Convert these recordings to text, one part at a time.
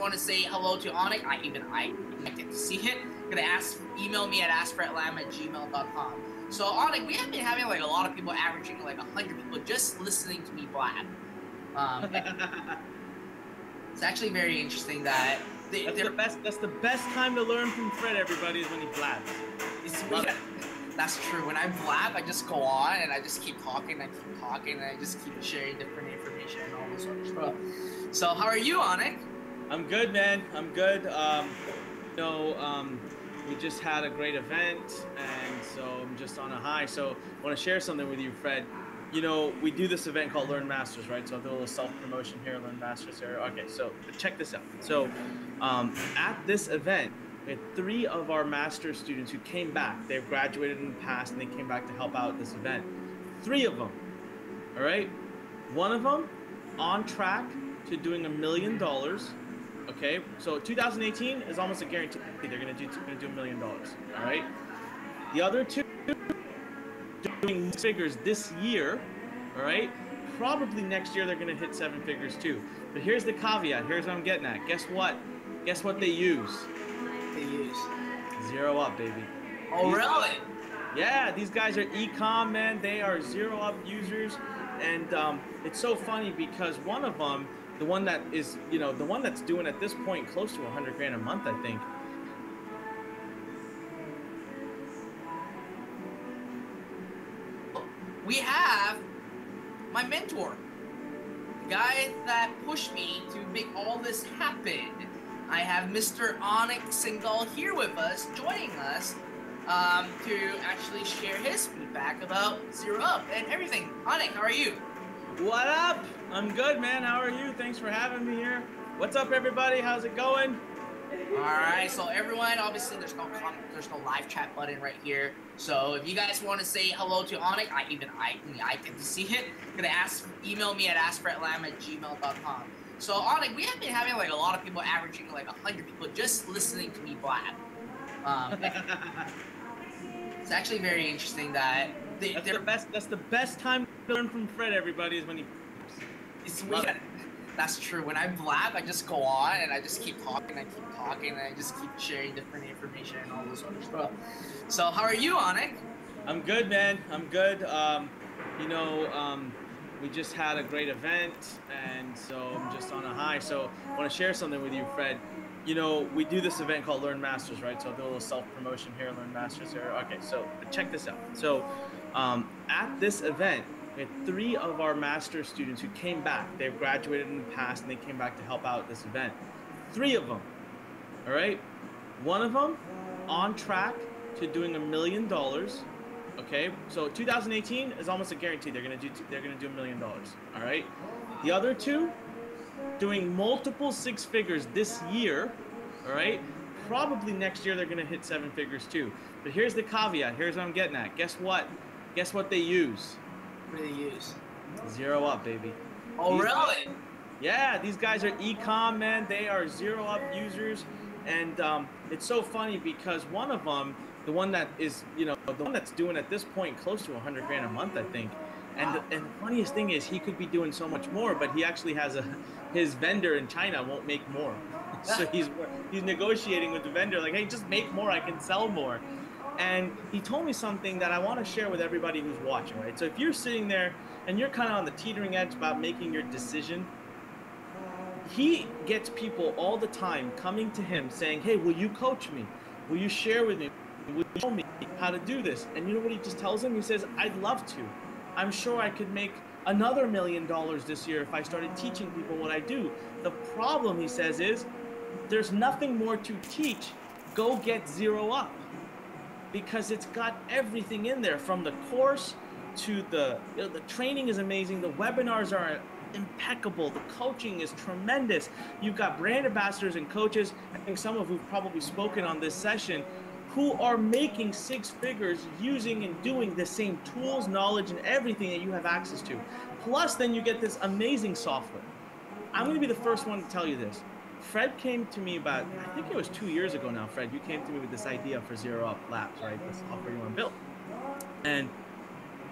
want to say hello to Anik, I get to see it. Gonna email me at askfredlam@gmail.com. So Anik, we have been having like a lot of people averaging like 100 people just listening to me blab. It's actually very interesting that that's the best time to learn from Fred. Everybody is when he blabs. That's true. When I blab, I just go on and I just keep talking. And I just keep sharing different information and all this sort of stuff. So how are you, Anik? I'm good, man. I'm good. We just had a great event, and so I'm just on a high. So I want to share something with you, Fred. You know, we do this event called Learn Masters, right? So I'll do a little self-promotion here, Learn Masters here. Okay, so check this out. So at this event, we had 3 of our master students who came back. They've graduated in the past, and they came back to help out at this event. 3 of them, all right? One of them on track to doing $1 million. Okay, so 2018 is almost a guarantee they're gonna do $1 million. All right, the other 2 doing figures this year. All right, probably next year they're gonna hit 7 figures too. But here's the caveat. Here's what I'm getting at. Guess what? Guess what they use? They use Zero Up, baby. Oh, really? Yeah, these guys are eCom, man. They are Zero Up users, and it's so funny because one of them, the one that is, the one that's doing at this point close to 100 grand a month, I think. We have my mentor, the guy that pushed me to make all this happen. I have Mr. Anik Singal here with us, joining us to actually share his feedback about Zero Up and everything. Anik, how are you? What up? I'm good, man. How are you? Thanks for having me here. What's up, everybody? How's it going? All right. So everyone, obviously, there's no live chat button right here. So if you guys want to say hello to Anik, I get to see it. Gonna email me at askfredlam@gmail.com. So Anik, we have been having like a lot of people averaging like 100 people just listening to me blab. It's actually very interesting that that's the best time to learn from Fred. Everybody is when he. That's true. When I blab, I just go on and I just keep talking. And I just keep sharing different information and all this other stuff. So how are you, Anik? I'm good, man. I'm good. We just had a great event, and so I'm just on a high. So I want to share something with you, Fred. You know, we do this event called Learn Masters, right? So I'll do a little self-promotion here, Learn Masters here. Okay, so check this out. So at this event, we had 3 of our master students who came back. They've graduated in the past, and they came back to help out at this event. 3 of them, all right? One of them on track to doing $1 million. Okay, so 2018 is almost a guarantee they're gonna do $1 million. All right, the other 2 doing multiple 6 figures this year. All right, probably next year they're gonna hit 7 figures too. But here's the caveat. Here's what I'm getting at. Guess what? Guess what they use? What do they use? Zero Up, baby. Oh, really? Yeah, these guys are eCom, man. They are Zero Up users, and it's so funny because one of them, the one that is, the one that's doing at this point close to 100 grand a month, I think. And the funniest thing is he could be doing so much more, but he actually has his vendor in China won't make more. So he's negotiating with the vendor like, hey, just make more, I can sell more. And he told me something that I want to share with everybody who's watching, right? So if you're sitting there and you're kind of on the teetering edge about making your decision, he gets people all the time coming to him saying, hey, will you coach me? Will you share with me? Will you show me how to do this? And you know what he just tells him? He says, I'd love to. I'm sure I could make another $1 million this year if I started teaching people what I do. The problem, he says, is there's nothing more to teach. Go get Zero Up. Because it's got everything in there, from the course to the training is amazing. The webinars are impeccable. The coaching is tremendous. You've got brand ambassadors and coaches, I think some of who've probably spoken on this session, who are making 6 figures using and doing the same tools, knowledge, and everything that you have access to. Plus, then you get this amazing software. I'm going to be the first one to tell you this. Fred came to me about, I think it was 2 years ago now, Fred, you came to me with this idea for Zero Up Labs, right? This software you want to build. And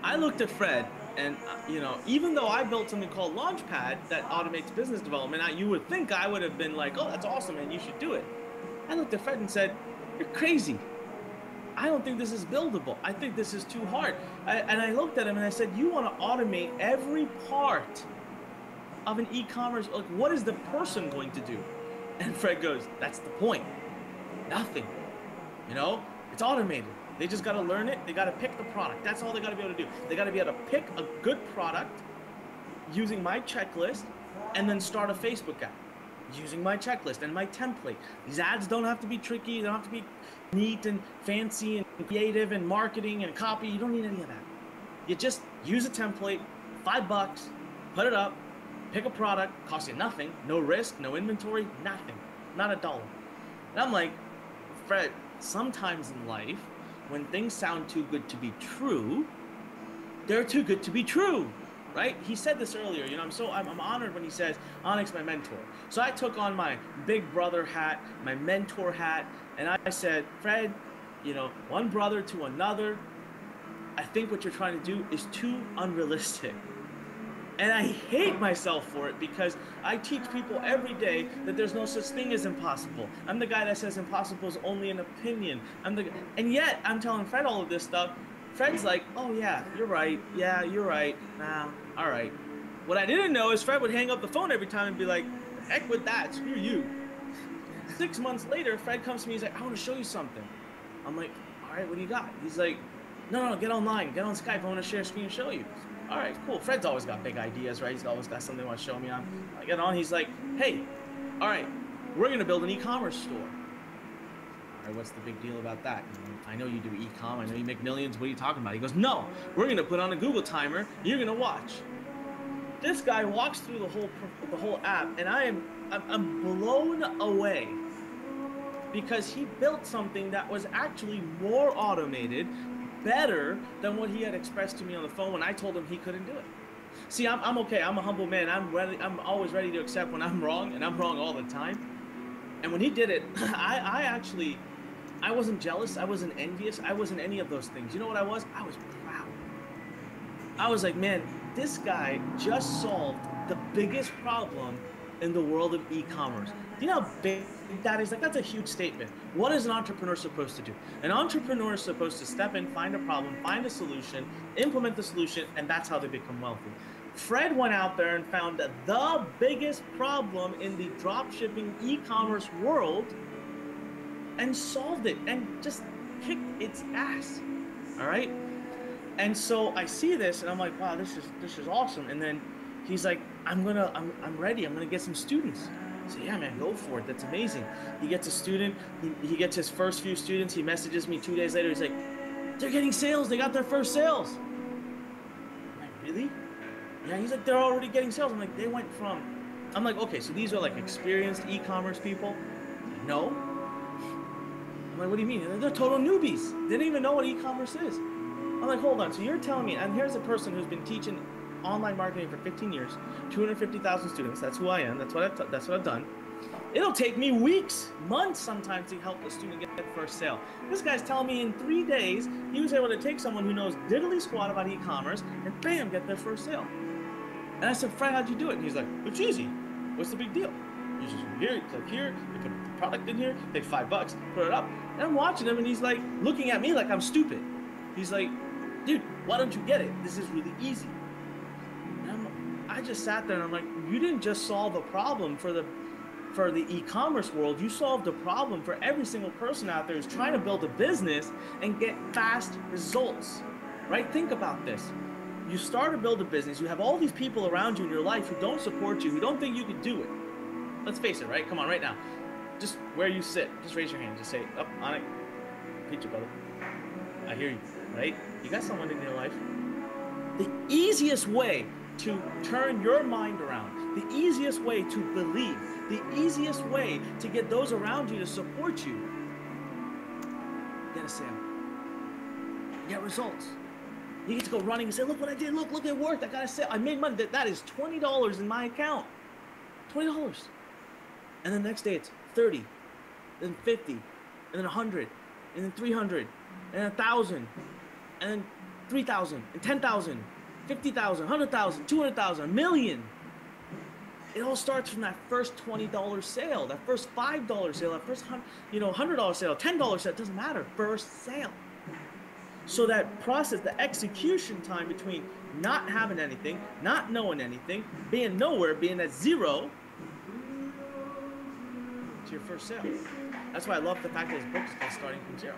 I looked at Fred And, you know, even though I built something called Launchpad that automates business development, you would think I would have been like, oh, that's awesome, and you should do it. I looked at Fred and said, you're crazy. I don't think this is buildable. I think this is too hard. And I looked at him and I said, you want to automate every part of an e-commerce, like what is the person going to do? And Fred goes, that's the point. Nothing. You know, it's automated. They just got to learn it. They got to pick the product. That's all they got to be able to do. They got to be able to pick a good product using my checklist and then start a Facebook ad using my checklist and my template. These ads don't have to be tricky. They don't have to be neat and fancy and creative and marketing and copy. You don't need any of that. You just use a template, $5, put it up, pick a product, costs you nothing, no risk, no inventory, nothing, not $1. And I'm like, Fred, sometimes in life, when things sound too good to be true, they're too good to be true, right? He said this earlier, you know, I'm honored when he says, Anik's my mentor. So I took on my big brother hat, my mentor hat, and I said, Fred, you know, one brother to another, I think what you're trying to do is too unrealistic. And I hate myself for it because I teach people every day that there's no such thing as impossible. I'm the guy that says impossible is only an opinion. And yet I'm telling Fred all of this stuff. Fred's like, oh yeah, you're right. Yeah, you're right. Nah, all right. What I didn't know is Fred would hang up the phone every time and be like, heck with that, screw you. 6 months later, Fred comes to me, he's like, I want to show you something. I'm like, all right, what do you got? He's like, no, get online, get on Skype, I want to share a screen and show you. All right, cool. Fred's always got big ideas, right? He's always got something he wants to show me on. I get on, he's like, hey, all right, we're going to build an e-commerce store. All right, what's the big deal about that? I know you do e-com, I know you make millions, what are you talking about? He goes, no, we're going to put on a Google timer, you're going to watch. This guy walks through the whole app, and I'm blown away because he built something that was actually more automated, better than what he had expressed to me on the phone when I told him he couldn't do it. See, I'm okay. I'm a humble man. I'm always ready to accept when I'm wrong, and I'm wrong all the time. And when he did it, I wasn't jealous. I wasn't envious. I wasn't any of those things. You know what I was? I was proud. I was like, man, this guy just solved the biggest problem in the world of e-commerce. Do you know how big that is? Like, that's a huge statement. What is an entrepreneur supposed to do? An entrepreneur is supposed to step in, find a problem, find a solution, implement the solution, and that's how they become wealthy. Fred went out there and found the biggest problem in the dropshipping e-commerce world and solved it and just kicked its ass. All right? And so I see this and I'm like, wow, this is awesome. And then he's like, I'm ready. I'm gonna get some students. I say, yeah, man, go for it. That's amazing. He gets a student. He gets his first few students. He messages me 2 days later. He's like, they're getting sales. They got their first sales. I'm like, really? Yeah. He's like, they're already getting sales. I'm like, they went from. I'm like, okay, so these are like experienced e-commerce people. Like, no. I'm like, what do you mean? They're total newbies. They didn't even know what e-commerce is. I'm like, hold on. So you're telling me, and here's a person who's been teaching online marketing for 15 years, 250,000 students. That's who I am. That's what I've done. It'll take me weeks, months sometimes to help a student get their first sale. This guy's telling me in 3 days, he was able to take someone who knows diddly squat about e-commerce and bam, get their first sale. And I said, Fred, how'd you do it? And he's like, it's easy. What's the big deal? You just here, you click here, you put the product in here, take $5, put it up. And I'm watching him and he's like looking at me like I'm stupid. He's like, dude, why don't you get it? This is really easy. I just sat there and I'm like, you didn't just solve a problem for the e-commerce world. You solved a problem for every single person out there who's trying to build a business and get fast results, right? Think about this. You start to build a business. You have all these people around you in your life who don't support you, who don't think you can do it. Let's face it, right? Come on, right now. Just where you sit, just raise your hand. Just say, oh, Anik, meet you, brother. I hear you, right? You got someone in your life. The easiest way to turn your mind around, the easiest way to believe, the easiest way to get those around you to support you, get a sale, get results. You get to go running and say, look what I did, look, it worked, I got a sale, I made money. That is $20 in my account, $20. And the next day it's 30, then 50, and then 100, and then 300, and then 1,000, and then 3,000, and 10,000. 50,000, 100,000, 200,000, a million. It all starts from that first $20 sale, that first $5 sale, that first $100 sale, $10 sale, it doesn't matter, first sale. So that process, the execution time between not having anything, not knowing anything, being nowhere, being at zero, to your first sale. That's why I love the fact that his book is called Starting from Zero.